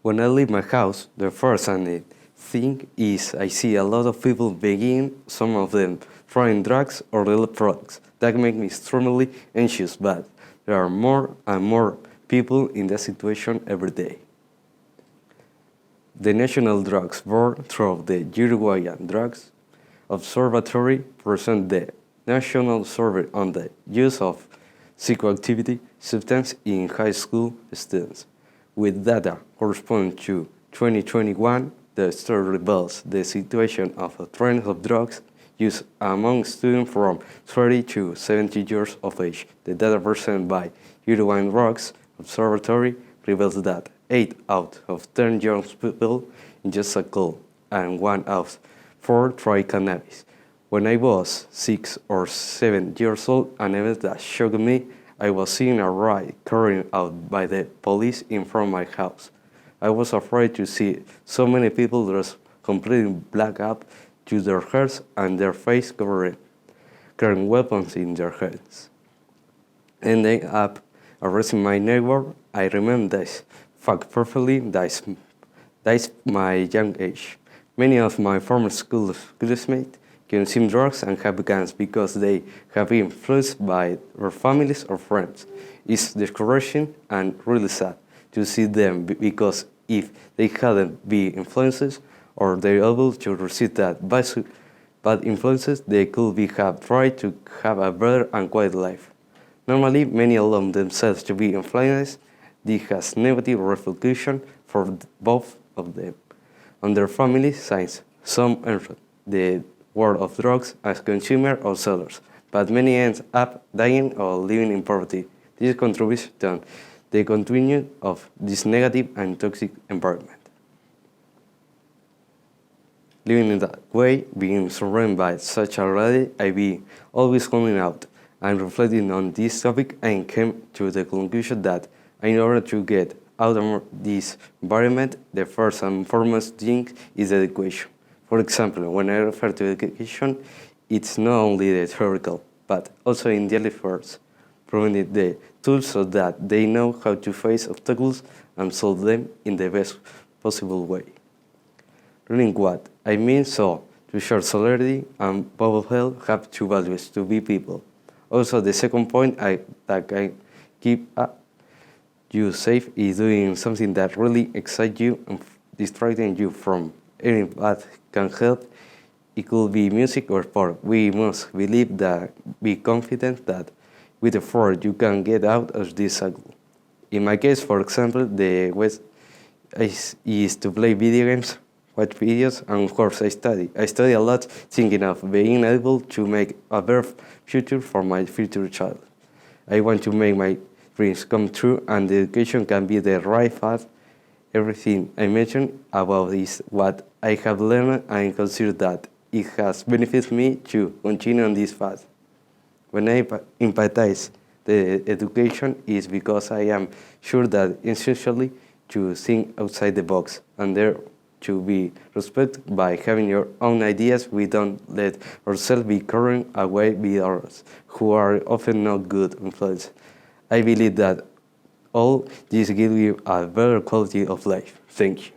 When I leave my house, the first thing is I see a lot of people begging, some of them trying drugs or little products. That make me extremely anxious, but there are more and more people in that situation every day. The National Drugs Board, through the Uruguayan Drugs Observatory, present the National Survey on the Use of Psychoactivity Substance in High School Students. With data corresponding to 2021, the study reveals the situation of a trend of drugs use among students from 30 to 70 years of age. The data presented by Uruguayan Drugs Observatory reveals that 8 out of 10 young people ingest alcohol and 1 out of 4 try cannabis. When I was 6 or 7 years old, an event that shocked me, I was seeing a riot carried out by the police in front of my house. I was afraid to see so many people dressed completely black up to their hairs and their face covered, carrying weapons in their hands. Ending up arresting my neighbor, I remember this fact perfectly. That's my young age. Many of my former school classmates consume drugs and have guns because they have been influenced by their families or friends. It's discouraging and really sad to see them because if they hadn't been influenced or they're able to resist that bad influences, they could have tried to have a better and quiet life. Normally, many allow themselves to be influenced. This has negative repercussions for both of them on their family sides. Some enter the world of drugs as consumers or sellers, but many end up dying or living in poverty. This contributes to the continuation of this negative and toxic environment. Living in that way, being surrounded by such a reality, I be always calling out and reflecting on this topic and came to the conclusion that in order to get out of this environment, the first and foremost thing is education. For example, when I refer to education, it's not only the theoretical, but also in daily affairs, providing the tools so that they know how to face obstacles and solve them in the best possible way. Really what I mean so, to share solidarity and public health have two values, to be people. Also, the second point that I keep you safe is doing something that really excites you and distracting you from anything that can help. It could be music or sport. We must believe that, be confident that with effort you can get out of this cycle. In my case, for example, the West is to play video games, watch videos, and of course I study. I study a lot, thinking of being able to make a better future for my future child. I want to make my dreams come true, and the education can be the right path. Everything I mentioned above is what I have learned, and I consider that it has benefited me to continue on this path. When I empathize the education is because I am sure that essentially to think outside the box and there to be respected by having your own ideas. We don't let ourselves be carried away by others, who are often not good influence. I believe that all this gives you a better quality of life. Thank you.